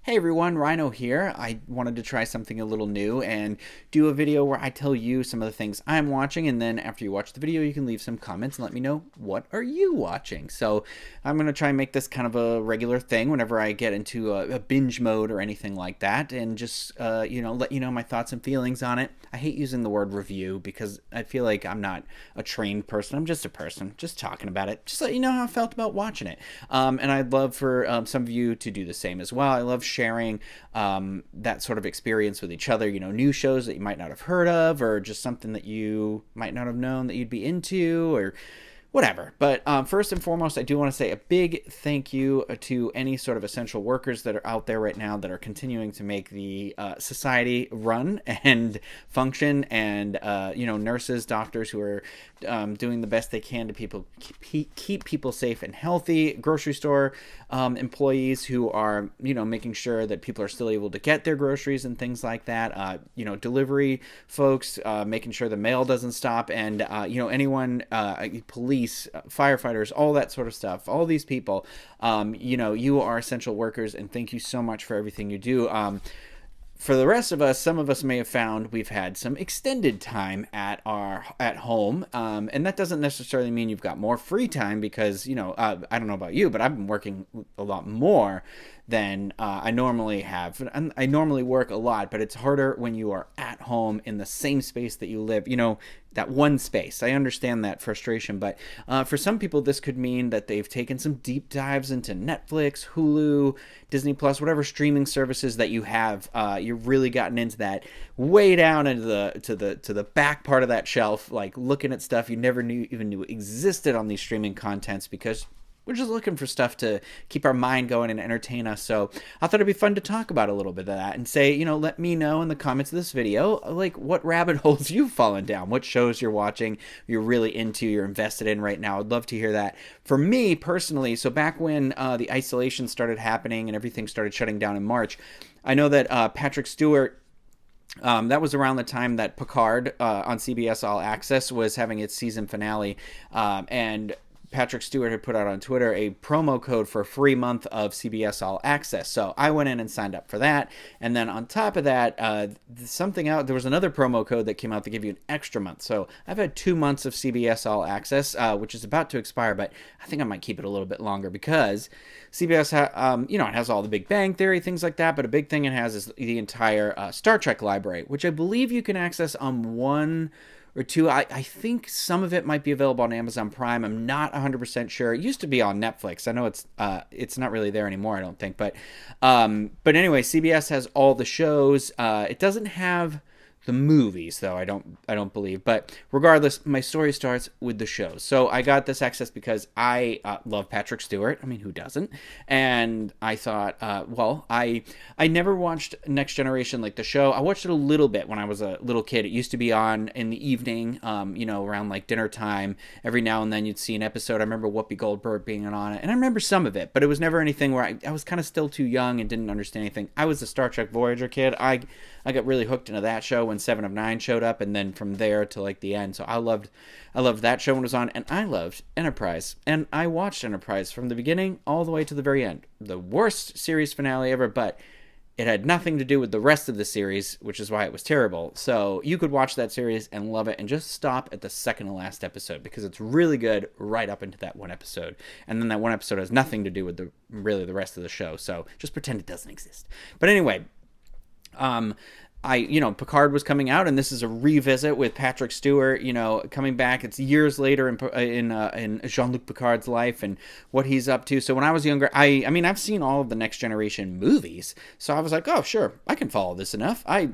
Hey everyone, Rhino here. I wanted to try something a little new and do a video where I tell you some of the things I'm watching, and then after you watch the video you can leave some comments and let me know what are you watching. So I'm going to try and make this kind of a regular thing whenever I get into a binge mode or anything like that, and just let you know my thoughts and feelings on it. I hate using the word review because I feel like I'm not a trained person. I'm just a person just talking about it, just let you know how I felt about watching it. And I'd love for some of you to do the same as well. I love sharing that sort of experience with each other, new shows that you might not have heard of, or just something that you might not have known that you'd be into, or whatever. But first and foremost, I do want to say a big thank you to any sort of essential workers that are out there right now that are continuing to make the society run and function, and nurses, doctors who are doing the best they can to keep people safe and healthy, grocery store employees who are making sure that people are still able to get their groceries and things like that, delivery folks, making sure the mail doesn't stop, and anyone, police, firefighters, all that sort of stuff, all these people, you are essential workers, and thank you so much for everything you do. For the rest of us, some of us may have found we've had some extended time at home, and that doesn't necessarily mean you've got more free time, because I don't know about you, but I've been working a lot more than I normally have. And I normally work a lot, but it's harder when you are at home in the same space that you live. That one space. I understand that frustration, but for some people, this could mean that they've taken some deep dives into Netflix, Hulu, Disney Plus, whatever streaming services that you have. You've really gotten into that, way down into the back part of that shelf, like looking at stuff you never even knew existed on these streaming contents, because we're just looking for stuff to keep our mind going and entertain us. So I thought it'd be fun to talk about a little bit of that and say, let me know in the comments of this video, like, what rabbit holes you've fallen down, what shows you're watching, you're really into, you're invested in right now. I'd love to hear that. For me personally, so back when the isolation started happening and everything started shutting down in March, I know that Patrick Stewart, that was around the time that Picard on CBS All Access was having its season finale, and Patrick Stewart had put out on Twitter a promo code for a free month of CBS All Access. So I went in and signed up for that. And then on top of that, there was another promo code that came out to give you an extra month. So I've had 2 months of CBS All Access, which is about to expire, but I think I might keep it a little bit longer, because CBS, it has all the Big Bang Theory, things like that. But a big thing it has is the entire Star Trek library, which I believe you can access on one or two. I think some of it might be available on Amazon Prime. I'm not 100% sure. It used to be on Netflix. I know it's not really there anymore, I don't think. But anyway, CBS has all the shows. It doesn't have the movies, though, I don't believe. But regardless, my story starts with the shows. So I got this access because I love Patrick Stewart. I mean, who doesn't? And I thought, I never watched Next Generation, like the show. I watched it a little bit when I was a little kid. It used to be on in the evening, around like dinner time. Every now and then you'd see an episode. I remember Whoopi Goldberg being on it, and I remember some of it, but it was never anything where I was kind of still too young and didn't understand anything. I was a Star Trek Voyager kid. I got really hooked into that show when Seven of Nine showed up, and then from there to like the end. So I loved that show when it was on, and I loved Enterprise, and I watched Enterprise from the beginning all the way to the very end. The worst series finale ever, but it had nothing to do with the rest of the series, which is why it was terrible. So you could watch that series and love it, and just stop at the second to last episode, because it's really good right up into that one episode, and then that one episode has nothing to do with the rest of the show. So just pretend it doesn't exist. But anyway, Picard was coming out, and this is a revisit with Patrick Stewart, coming back. It's years later in Jean-Luc Picard's life and what he's up to. So when I was younger, I've seen all of the Next Generation movies, so I was like, oh, sure, I can follow this enough. I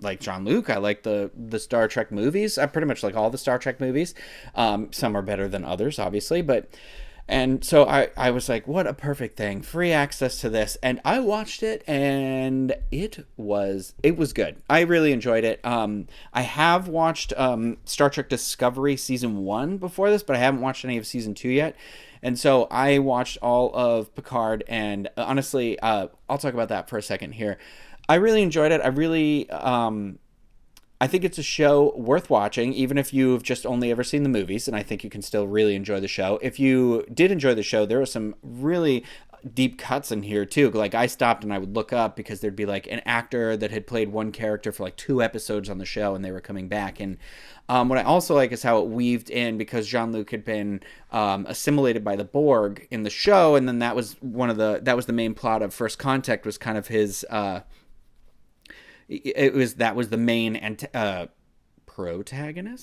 like Jean-Luc. I like the Star Trek movies. I pretty much like all the Star Trek movies. Some are better than others, obviously, and so I was like, what a perfect thing. Free access to this. And I watched it, and it was good. I really enjoyed it. I have watched Star Trek Discovery Season 1 before this, but I haven't watched any of Season 2 yet. And so I watched all of Picard, and honestly, I'll talk about that for a second here. I really enjoyed it. I think it's a show worth watching, even if you've just only ever seen the movies, and I think you can still really enjoy the show. If you did enjoy the show, there are some really deep cuts in here too. Like I stopped and I would look up because there'd be like an actor that had played one character for like 2 episodes on the show and they were coming back. And what I also like is how it weaved in, because Jean-Luc had been assimilated by the Borg in the show, and then that was the main plot of First Contact, was kind of his that was the main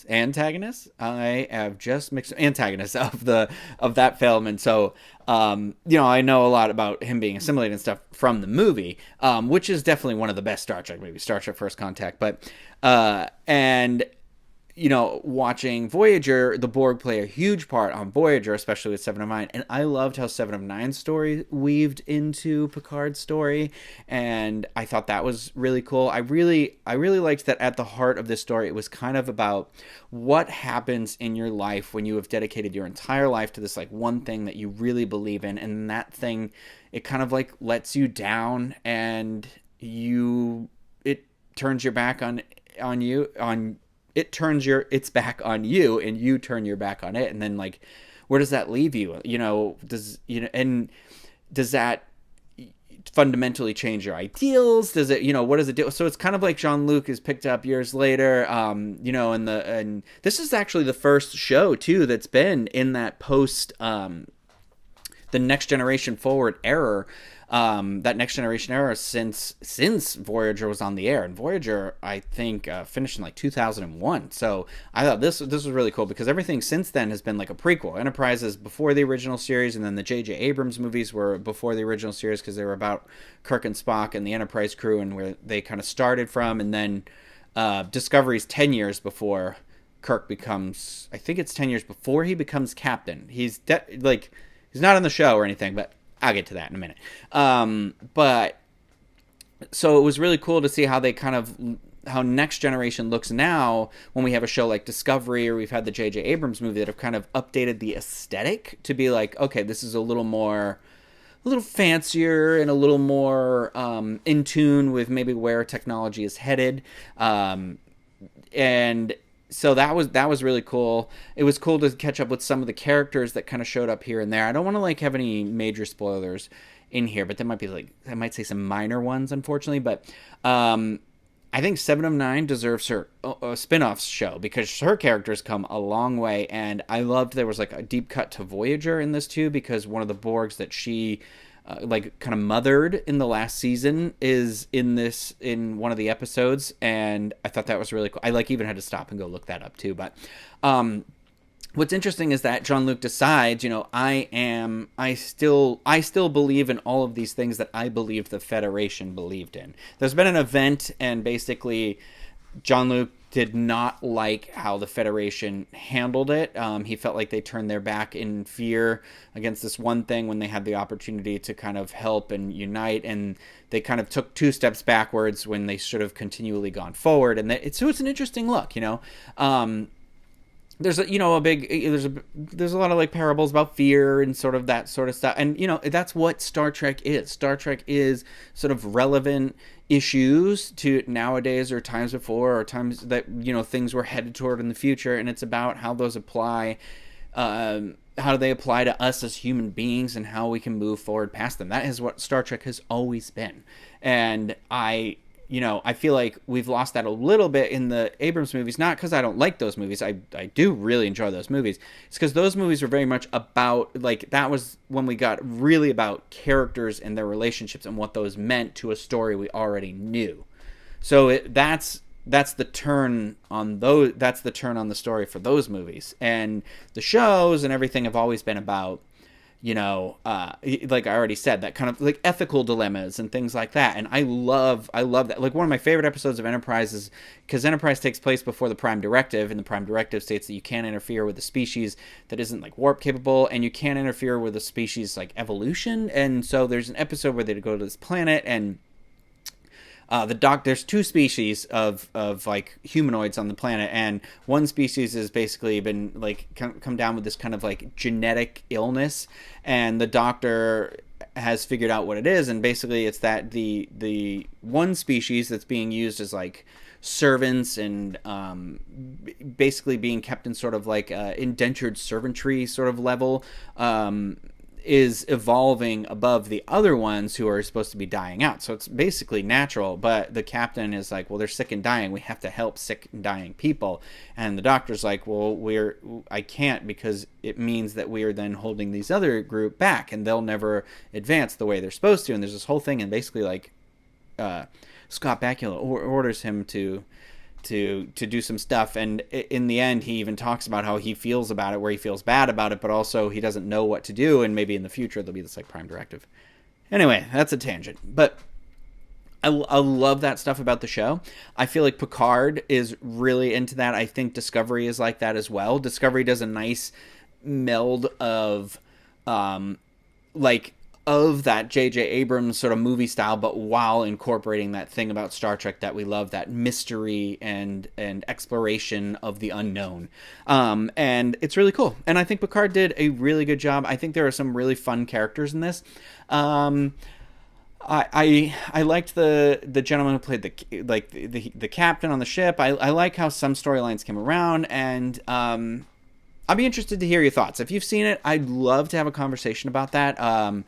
antagonist. I have just mixed antagonist of that film. And so I know a lot about him being assimilated and stuff from the movie, which is definitely one of the best Star Trek movies, Star Trek First Contact. But and watching Voyager, the Borg play a huge part on Voyager, especially with Seven of Nine. And I loved how Seven of Nine's story weaved into Picard's story, and I thought that was really cool. I really liked that at the heart of this story, it was kind of about what happens in your life when you have dedicated your entire life to this like one thing that you really believe in, and that thing, it kind of like lets you down, and it turns your back on its back on you, and you turn your back on it. And then like, where does that leave you? Does that fundamentally change your ideals? Does it, what does it do? So it's kind of like Jean-Luc is picked up years later, and this is actually the first show too that's been in that post the Next Generation Forward era. That Next Generation era since Voyager was on the air, and Voyager I think finished in like 2001. So I thought this was really cool, because everything since then has been like a prequel. Enterprise is before the original series, and then the J.J. Abrams movies were before the original series, because they were about Kirk and Spock and the Enterprise crew and where they kind of started from. And then Discovery's 10 years before Kirk becomes, I think it's 10 years before he becomes captain. He's not on the show or anything, but I'll get to that in a minute. But so it was really cool to see how how Next Generation looks now when we have a show like Discovery, or we've had the J.J. Abrams movie, that have kind of updated the aesthetic to be like, okay, this is a little fancier and a little more in tune with maybe where technology is headed. And so that was really cool. It was cool to catch up with some of the characters that kind of showed up here and there. I don't want to like have any major spoilers in here, but there might be I might say some minor ones, unfortunately. But I think Seven of Nine deserves her a spin-off show, because her characters come a long way, and I loved there was like a deep cut to Voyager in this too, because one of the Borgs that she kind of mothered in the last season is in one of the episodes, and I thought that was really cool. I even had to stop and go look that up too. But what's interesting is that Jean-Luc decides, I still believe in all of these things that I believed the Federation believed in. There's been an event, and basically Jean-Luc did not like how the Federation handled it. He felt like they turned their back in fear against this one thing when they had the opportunity to kind of help and unite, and they kind of took 2 steps backwards when they should have continually gone forward. And so it's an interesting look, There's a lot of like parables about fear and sort of that sort of stuff, and that's what Star Trek is. Star Trek is sort of relevant issues to nowadays, or times before, or times that things were headed toward in the future, and it's about how those apply. How do they apply to us as human beings, and how we can move forward past them. That is what Star Trek has always been, and I feel like we've lost that a little bit in the Abrams movies, not because I don't like those movies. I do really enjoy those movies. It's because those movies were very much about, that was when we got really about characters and their relationships and what those meant to a story we already knew. So that's the turn on those. That's the turn on the story for those movies. And the shows and everything have always been about, like I already said, that kind of like ethical dilemmas and things like that. And I love that. Like, one of my favorite episodes of Enterprise is because Enterprise takes place before the Prime Directive, and the Prime Directive states that you can't interfere with a species that isn't like warp capable, and you can't interfere with a species like evolution. And so there's an episode where they go to this planet, and there's 2 species of like humanoids on the planet, and one species has basically been like come down with this kind of like genetic illness, and the doctor has figured out what it is, and basically it's that the one species that's being used as like servants and basically being kept in sort of like indentured servantry sort of level is evolving above the other ones who are supposed to be dying out. So it's basically natural, but the captain is like, well, they're sick and dying. We have to help sick and dying people. And the doctor's like, well, I can't, because it means that we are then holding these other group back and they'll never advance the way they're supposed to. And there's this whole thing, and basically like Scott Bakula orders him to do some stuff, and in the end he even talks about how he feels about it, where he feels bad about it, but also he doesn't know what to do, and maybe in the future there'll be this like prime directive. Anyway, that's a tangent, but I love that stuff about the show. I feel like Picard is really into that. I think Discovery is like that as well. Discovery does a nice meld of of that J.J. Abrams sort of movie style, but while incorporating that thing about Star Trek that we love, that mystery and exploration of the unknown. And it's really cool. And I think Picard did a really good job. I think there are some really fun characters in this. I liked the gentleman who played the captain on the ship. I like how some storylines came around, and I'll be interested to hear your thoughts. If you've seen it, I'd love to have a conversation about that.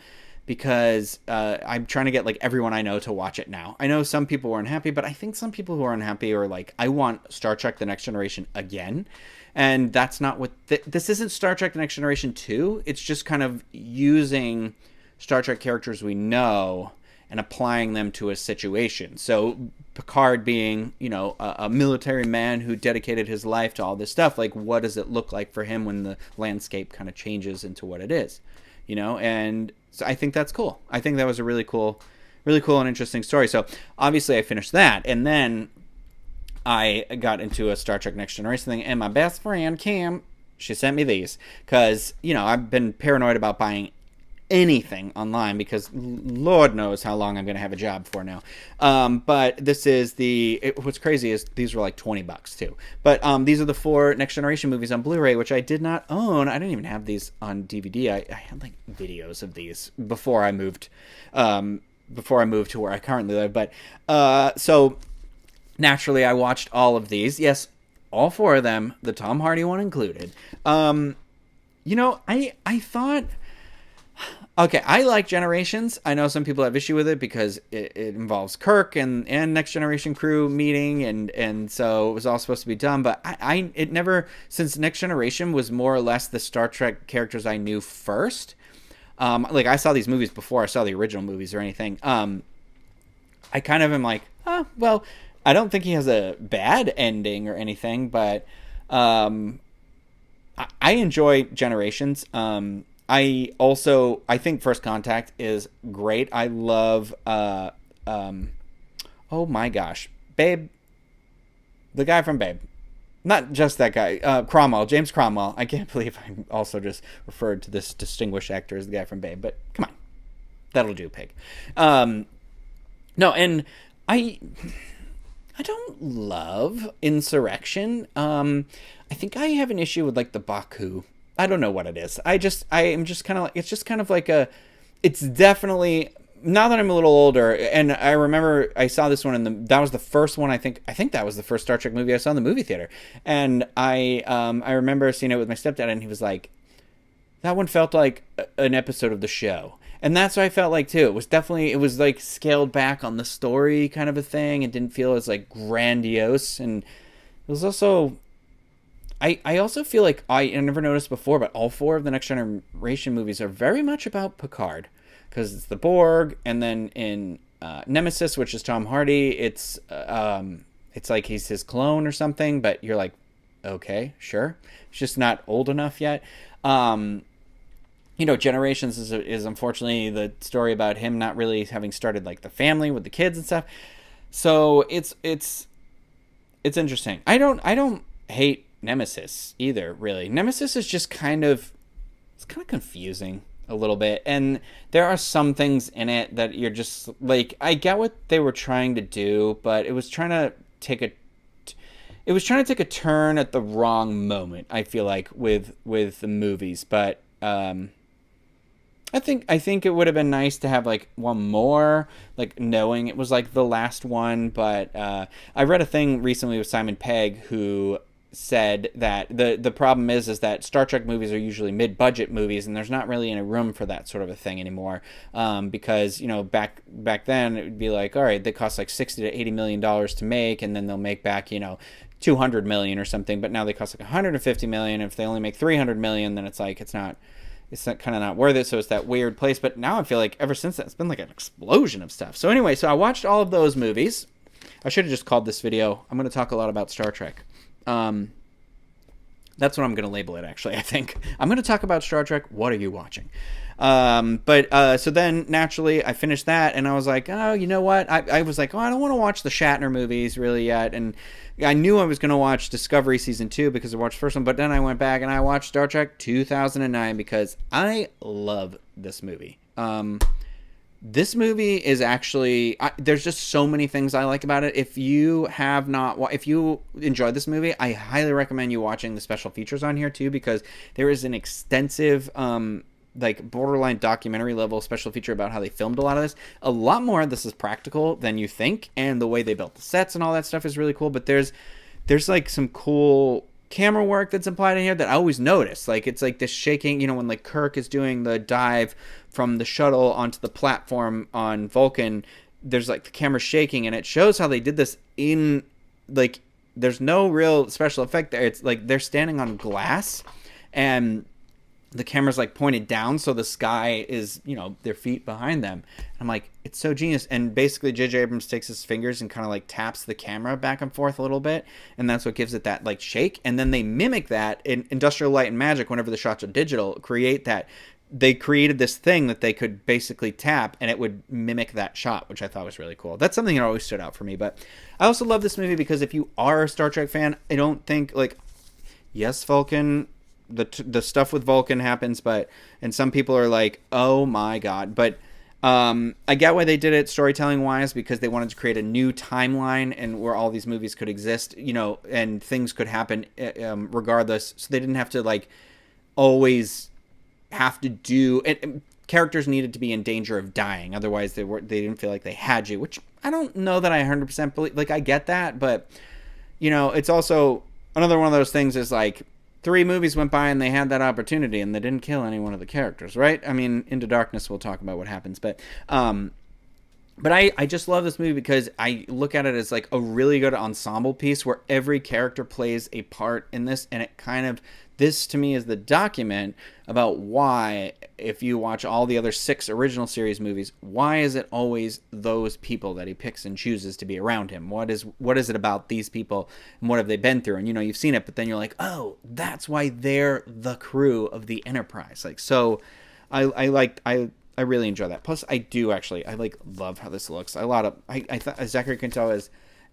Because I'm trying to get like everyone I know to watch it now. I know some people were unhappy, but I think some people who are unhappy are like, I want Star Trek The Next Generation again. And that's not what... this isn't Star Trek The Next Generation 2. It's just kind of using Star Trek characters we know and applying them to a situation. So Picard being, a military man who dedicated his life to all this stuff, like what does it look like for him when the landscape kind of changes into what it is? And so I think that's cool. I think that was a really cool and interesting story. So obviously I finished that, and then I got into a Star Trek Next Generation thing, and my best friend Kim, she sent me these because, I've been paranoid about buying anything online because Lord knows how long I'm going to have a job for now. But this is what's crazy is these were like $20 too. But these are the 4 Next Generation movies on Blu-ray, which I did not own. I didn't even have these on DVD. I had like videos of these before I moved to where I currently live. But so naturally I watched all of these. Yes, all 4 of them, the Tom Hardy one included. I thought... Okay, I like Generations. I know some people have issue with it because it involves Kirk and Next Generation crew meeting, and so it was all supposed to be dumb. But it never, since Next Generation was more or less the Star Trek characters I knew first. Like I saw these movies before I saw the original movies or anything. I kind of am like, well, I don't think he has a bad ending or anything, but I enjoy Generations. I think First Contact is great. I love, oh my gosh, Babe, the guy from Babe. Not just that guy, Cromwell, James Cromwell. I can't believe I also just referred to this distinguished actor as the guy from Babe, but come on. That'll do, pig. No, and I don't love Insurrection. I think I have an issue with like the Baku. I don't know what it is. I am just kind of like, it's just kind of like it's definitely, now that I'm a little older, and I remember I saw this one that was the first one, I think that was the first Star Trek movie I saw in the movie theater. And I remember seeing it with my stepdad, and he was like, that one felt like an episode of the show. And that's what I felt like too. It was like scaled back on the story kind of a thing. It didn't feel as like grandiose. And it was also, I also feel like I never noticed before, but all 4 of the Next Generation movies are very much about Picard, because it's the Borg, and then in Nemesis, which is Tom Hardy, it's like he's his clone or something, but you're like, okay, sure, it's just not old enough yet. Generations is unfortunately the story about him not really having started like the family with the kids and stuff. So it's interesting. I don't hate Nemesis either, really. Nemesis is just kind of confusing a little bit, and there are some things in it that you're just like, I get what they were trying to do, but it was trying to take a turn at the wrong moment, I feel like, with the movies. But I think it would have been nice to have like one more, like knowing it was like the last one. But I read a thing recently with Simon Pegg, who said that the problem is that Star Trek movies are usually mid-budget movies, and there's not really any room for that sort of a thing anymore, because back then it would be like, all right, they cost like $60 to $80 million to make, and then they'll make back 200 million or something, but now they cost like 150 million. If they only make 300 million, then it's like it's not kind of not worth it. So it's that weird place. But now I feel like ever since that, it's been like an explosion of stuff. So anyway, so I watched all of those movies. I should have just called this video, I'm going to talk a lot about Star Trek. That's what I'm going to label it, actually. I think I'm going to talk about Star Trek. What are you watching? So then naturally I finished that, and I was like, oh, you know what? I was like, oh, I don't want to watch the Shatner movies really yet. And I knew I was going to watch Discovery Season 2 because I watched the first one, but then I went back and I watched Star Trek 2009 because I love this movie. This movie is actually, there's just so many things I like about it. If you enjoyed this movie, I highly recommend you watching the special features on here too, because there is an extensive, like borderline documentary level special feature about how they filmed a lot of this. A lot more of this is practical than you think, and the way they built the sets and all that stuff is really cool. But there's like some cool camera work that's applied in here that I always notice. Like it's like this shaking, when like Kirk is doing the dive from the shuttle onto the platform on Vulcan, there's like the camera shaking, and it shows how they did this in like there's no real special effect there. It's like they're standing on glass, and the camera's like pointed down, so the sky is, their feet behind them. I'm like, it's so genius. And basically J.J. Abrams takes his fingers and kind of like taps the camera back and forth a little bit, and that's what gives it that like shake. And then they mimic that in Industrial Light and Magic. Whenever the shots are digital, they created this thing that they could basically tap, and it would mimic that shot, which I thought was really cool. That's something that always stood out for me. But I also love this movie because if you are a Star Trek fan, I don't think like, yes, Vulcan, the stuff with Vulcan happens, and some people are like, oh my god, but I get why they did it storytelling wise, because they wanted to create a new timeline and where all these movies could exist, and things could happen regardless, so they didn't have to like always have to do it. Characters needed to be in danger of dying, otherwise they didn't feel like they had you, which I don't know that I 100% believe. Like I get that, but it's also another one of those things is like 3 movies went by and they had that opportunity and they didn't kill any one of the characters, right? I mean, Into Darkness, we'll talk about what happens, but I just love this movie because I look at it as like a really good ensemble piece where every character plays a part in this, and it kind of, this to me is the document about why, if you watch all the other 6 original series movies, why is it always those people that he picks and chooses to be around him? What is it about these people, and what have they been through? And you've seen it, but then you're like, oh, that's why they're the crew of the Enterprise. Like, so I really enjoy that. Plus, I love how this looks. I thought Zachary Quinto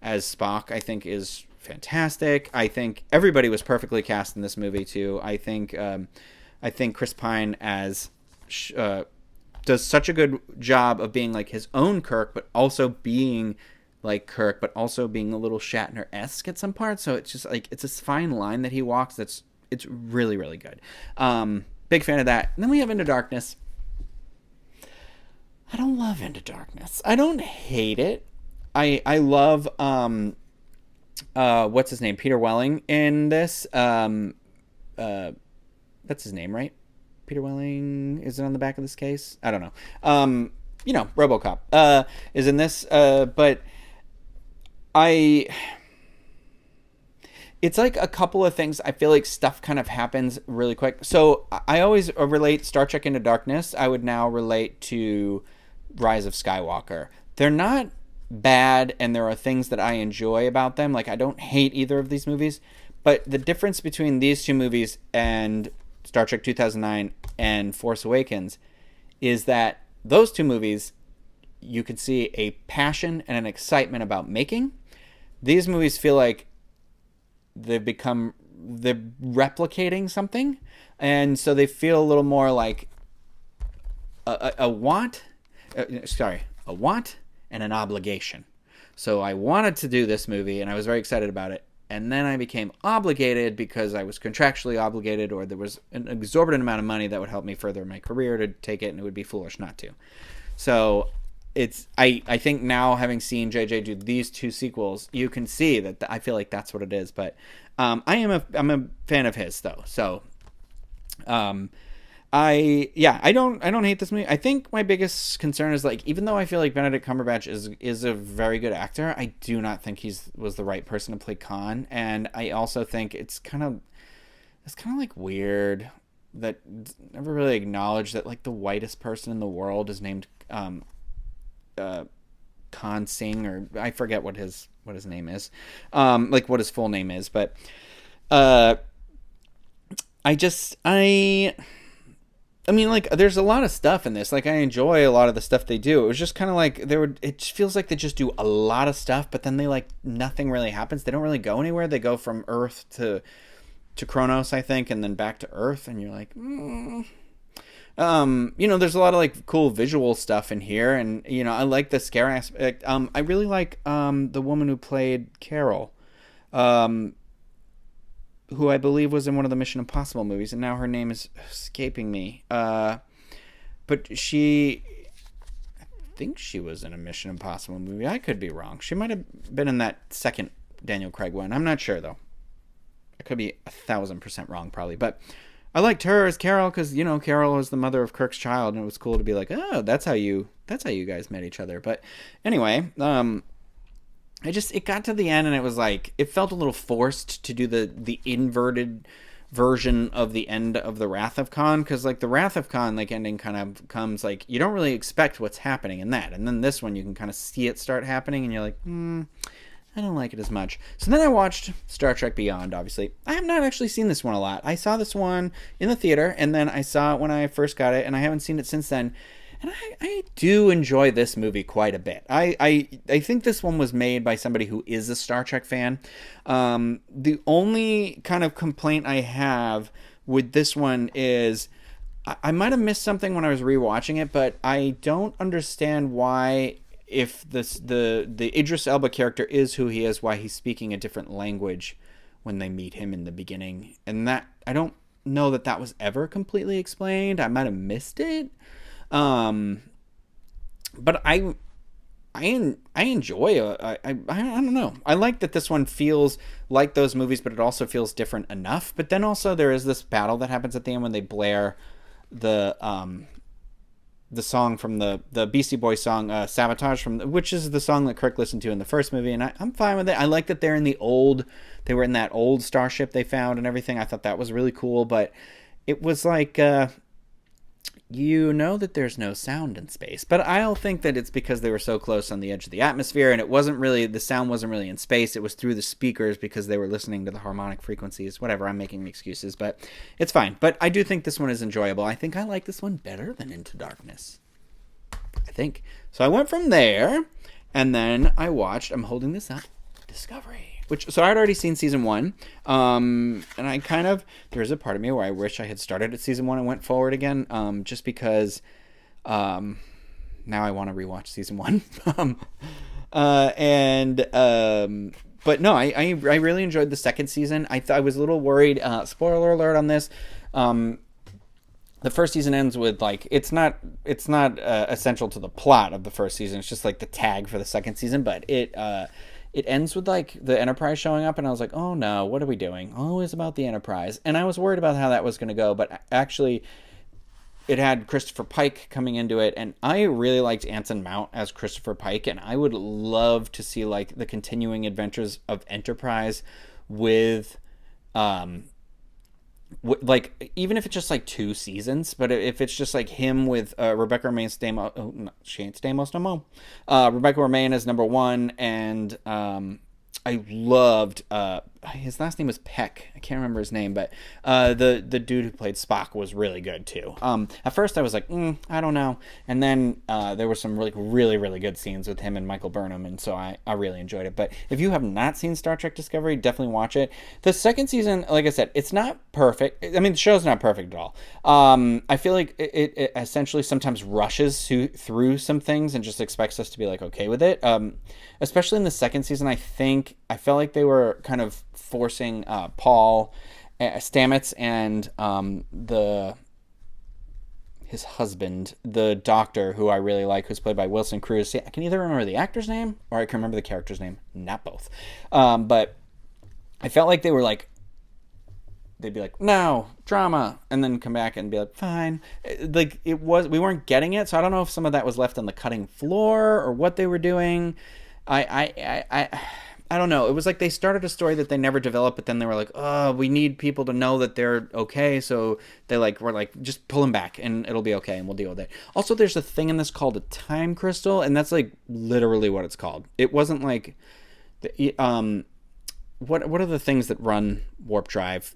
as Spock, I think, is fantastic. I think everybody was perfectly cast in this movie too. I think Chris Pine does such a good job of being like his own Kirk, but also being like Kirk, but also being a little Shatner-esque at some parts. So it's just like it's this fine line that he walks. It's really, really good. Big fan of that. And then we have Into Darkness. I don't love Into Darkness. I don't hate it. I love what's his name? Peter Welling in this. That's his name, right? Peter Welling, is it on the back of this case? I don't know. RoboCop is in this, but it's like a couple of things. I feel like stuff kind of happens really quick. So I always relate Star Trek Into Darkness. I would now relate to Rise of Skywalker. They're not bad, and there are things that I enjoy about them. Like, I don't hate either of these movies, but the difference between these 2 movies and Star Trek 2009 and Force Awakens is that those 2 movies, you could see a passion and an excitement about making. These movies feel like they're replicating something, and so they feel a little more like a want and an obligation. So I wanted to do this movie, and I was very excited about it, and then I became obligated because I was contractually obligated, or there was an exorbitant amount of money that would help me further my career to take it, and it would be foolish not to. So I think now, having seen JJ do these two sequels, you can see that I feel like that's what it is. But I'm a fan of his though. So I don't hate this movie. I think my biggest concern is, like, even though I feel like Benedict Cumberbatch is a very good actor, I do not think was the right person to play Khan, and I also think it's kind of like weird that never really acknowledged that, like, the whitest person in the world is named Khan Singh, or I forget what his name is, like what his full name is, but I mean, like, there's a lot of stuff in this. Like, I enjoy a lot of the stuff they do. It was just kind of like it just feels like they just do a lot of stuff, but then nothing really happens. They don't really go anywhere. They go from Earth to Kronos, I think, and then back to Earth, and you're like, there's a lot of, like, cool visual stuff in here, and, I like the scare aspect. I really like the woman who played Carol, who I believe was in one of the Mission Impossible movies, and now her name is escaping me. But I think she was in a Mission Impossible movie. I could be wrong. She might have been in that second Daniel Craig one. I'm not sure, though. I could be 1,000% wrong, probably. But I liked her as Carol because, Carol was the mother of Kirk's child, and it was cool to be like, oh, that's how you guys met each other. But anyway, it got to the end, and it was like, it felt a little forced to do the inverted version of the end of the Wrath of Khan, because, like, the Wrath of Khan, like, ending kind of comes, like, you don't really expect what's happening in that, and then this one you can kind of see it start happening, and you're like, I don't like it as much. So then I watched Star Trek Beyond, obviously. I have not actually seen this one a lot. I saw this one in the theater, and then I saw it when I first got it, and I haven't seen it since then. And I do enjoy this movie quite a bit. I think this one was made by somebody who is a Star Trek fan. The only kind of complaint I have with this one is I might have missed something when I was rewatching it, but I don't understand why, if the Idris Elba character is who he is, why he's speaking a different language when they meet him in the beginning. And that, I don't know that was ever completely explained. I might have missed it. But I enjoy I don't know. I like that this one feels like those movies, but it also feels different enough. But then also there is this battle that happens at the end when they blare the song from the Beastie Boys song, Sabotage, which is the song that Kirk listened to in the first movie, and I'm fine with it. I like that they were in that old starship they found and everything. I thought that was really cool, but it was like, that there's no sound in space, but I'll think that it's because they were so close on the edge of the atmosphere, and the sound wasn't really in space. It was through the speakers because they were listening to the harmonic frequencies. Whatever, I'm making excuses, but it's fine. But I do think this one is enjoyable. I think I like this one better than Into Darkness, I think. So I went from there, and then I watched, I'm holding this up, Discovery. So I'd already seen season 1, and there's a part of me where I wish I had started at season 1 and went forward again, just because now I want to rewatch season 1. But no, I really enjoyed the second season. I was a little worried. Spoiler alert on this. The first season ends with, like, it's not essential to the plot of the first season. It's just like the tag for the second season, but it ends with, like, the Enterprise showing up, and I was like, oh no, what are we doing? Oh, it's about the Enterprise. And I was worried about how that was going to go, but actually it had Christopher Pike coming into it, and I really liked Anson Mount as Christopher Pike, and I would love to see, like, the continuing adventures of Enterprise with like, even if it's just like 2 seasons, but if it's just like him with Rebecca Romijn Stamos, she ain't Stamos no more. Rebecca Romijn as number 1, and I loved his last name was Peck. I can't remember his name, but the dude who played Spock was really good too. At first I was like, I don't know, and then there were some really really good scenes with him and Michael Burnham, and so I really enjoyed it. But if you have not seen Star Trek Discovery, definitely watch it. The second season, like I said, it's not perfect. I mean, the show's not perfect at all. I feel like it essentially sometimes rushes through some things and just expects us to be like okay with it. Especially in the second season, I felt like they were kind of forcing Paul Stamets and his husband, the doctor, who I really like, who's played by Wilson Cruz. I can either remember the actor's name or I can remember the character's name. Not both. But I felt like they were like, they'd be like, no, drama, and then come back and be like, fine. Like, we weren't getting it, so I don't know if some of that was left on the cutting floor or what they were doing. I don't know. It was like they started a story that they never developed, but then they were like, oh, we need people to know that they're okay, so they were like, just pull them back, and it'll be okay, and we'll deal with it. Also, there's a thing in this called a time crystal, and that's, like, literally what it's called. It wasn't like... What are the things that run warp drive?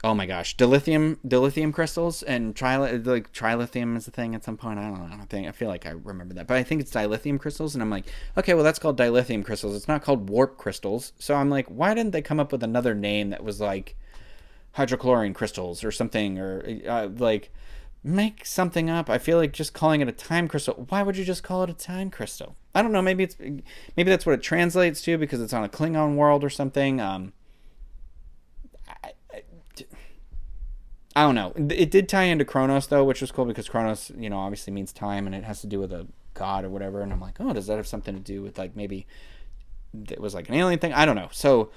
Oh my gosh, dilithium crystals and trilithium is a thing at some point. I don't know. I feel like I remember that, but I think it's dilithium crystals, and I'm like, okay, well that's called dilithium crystals. It's not called warp crystals. So I'm like, why didn't they come up with another name that was like hydrochlorine crystals or something, or like make something up? I feel like just calling it a time crystal. Why would you just call it a time crystal? I don't know. Maybe that's what it translates to because it's on a Klingon world or something. I don't know. It did tie into Kronos, though, which was cool because Kronos, obviously means time, and it has to do with a god or whatever. And I'm like, oh, does that have something to do with, like, maybe it was like an alien thing? I don't know. So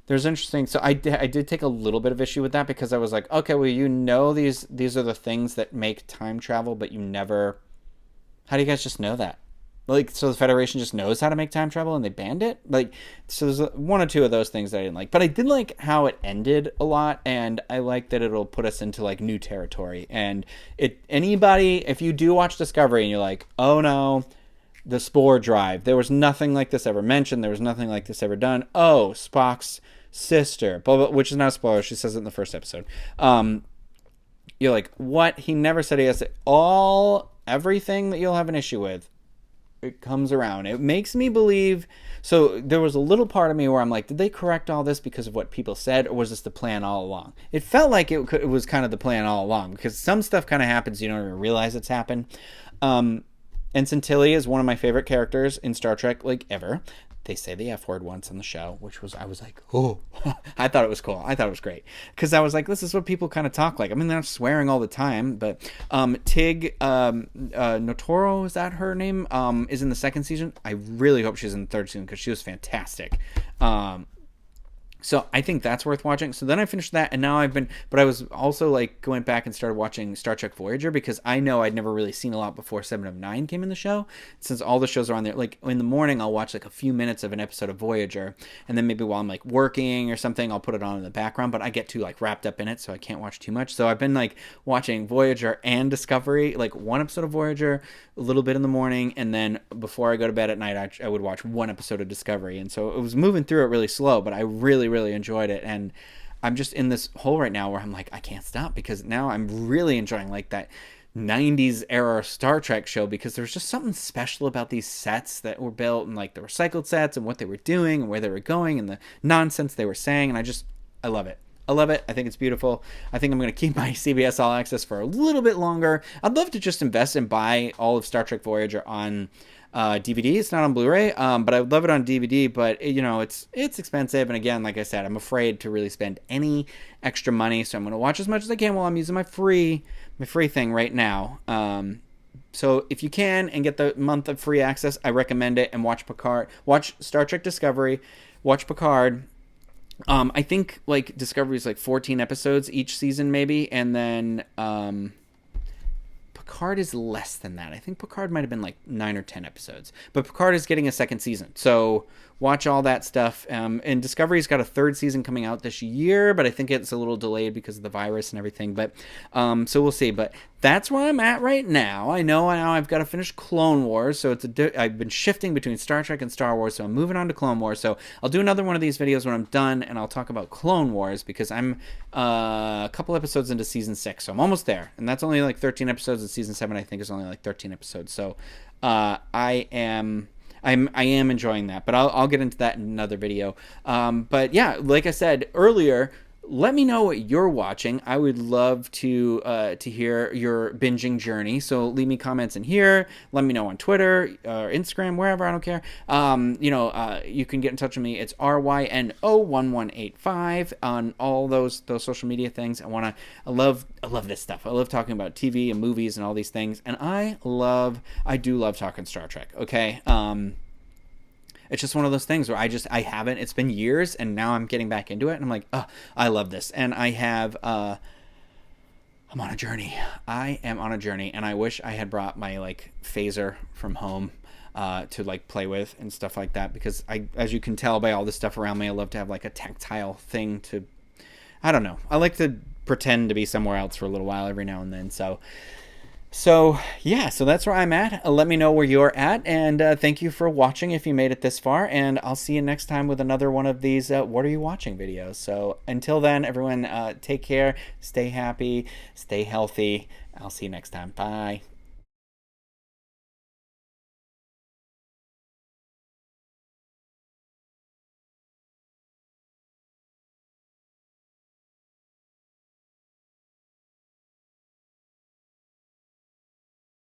there's interesting. So I did take a little bit of issue with that because I was like, okay, well, these are the things that make time travel, but you never. How do you guys just know that? Like, so the Federation just knows how to make time travel and they banned it? Like, so there's one or two of those things that I didn't like. But I did like how it ended a lot, and I like that it'll put us into, like, new territory. And if you do watch Discovery and you're like, oh no, the spore drive, there was nothing like this ever mentioned, there was nothing like this ever done. Oh, Spock's sister, which is not a spoiler, she says it in the first episode. You're like, what? He never said he has everything that you'll have an issue with. It comes around. It makes me believe. So there was a little part of me where I'm like, did they correct all this because of what people said, or was this the plan all along? It felt like it was kind of the plan all along because some stuff kind of happens you don't even realize it's happened. Ensign Tilly is one of my favorite characters in Star Trek, like, ever. They say the F word once on the show, I was like, oh, I thought it was cool. I thought it was great. Because I was like, this is what people kind of talk like. I mean, they're not swearing all the time, but Tig Notaro, is that her name, is in the second season. I really hope she's in the third season because she was fantastic. So I think that's worth watching. So then I finished that, and now but I was also like going back and started watching Star Trek Voyager because I know I'd never really seen a lot before 7 of 9 came in the show. Since all the shows are on there, like in the morning I'll watch like a few minutes of an episode of Voyager, and then maybe while I'm like working or something I'll put it on in the background, but I get too like wrapped up in it so I can't watch too much. So I've been like watching Voyager and Discovery, like one episode of Voyager, a little bit in the morning, and then before I go to bed at night I would watch one episode of Discovery. And so it was moving through it really slow, but I really enjoyed it. And I'm just in this hole right now where I'm like, I can't stop because now I'm really enjoying like that 90s era Star Trek show because there's just something special about these sets that were built and like the recycled sets and what they were doing and where they were going and the nonsense they were saying. And I love it. I love it. I think it's beautiful. I think I'm going to keep my CBS All Access for a little bit longer. I'd love to just invest and buy all of Star Trek Voyager on DVD. It's not on Blu-ray, but I would love it on DVD. But it's expensive, and again, like I said, I'm afraid to really spend any extra money. So I'm going to watch as much as I can while I'm using my free thing right now. So if you can and get the month of free access, I recommend it. And watch Picard, watch Star Trek Discovery, watch Picard. I think like Discovery is like 14 episodes each season maybe, and then Picard is less than that. I think Picard might have been like 9 or 10 episodes, but Picard is getting a second season, so watch all that stuff. And Discovery's got a third season coming out this year, but I think it's a little delayed because of the virus and everything, but so we'll see. But that's where I'm at right now. I know now I've got to finish Clone Wars, so I've been shifting between Star Trek and Star Wars, so I'm moving on to Clone Wars. So I'll do another one of these videos when I'm done, and I'll talk about Clone Wars because I'm a couple episodes into season 6, so I'm almost there, and that's only like 13 episodes, and season 7 I think is only like 13 episodes. So I am enjoying that, but I'll get into that in another video. But yeah, like I said earlier, let me know what you're watching. I would love to hear your binging journey. So leave me comments in here. Let me know on Twitter or Instagram, wherever. I don't care. You can get in touch with me. It's RYNO1185 on all those social media things. I love this stuff. I love talking about TV and movies and all these things. And I do love talking Star Trek. Okay. It's just one of those things where I haven't, it's been years and now I'm getting back into it and I'm like, oh, I love this. And I'm on a journey. I am on a journey and I wish I had brought my like phaser from home to like play with and stuff like that, because as you can tell by all the stuff around me, I love to have like a tactile thing I don't know. I like to pretend to be somewhere else for a little while every now and then. So yeah, so that's where I'm at. Let me know where you're at, and thank you for watching if you made it this far, and I'll see you next time with another one of these What Are You Watching videos. So until then, everyone, take care, stay happy, stay healthy. I'll see you next time. Bye.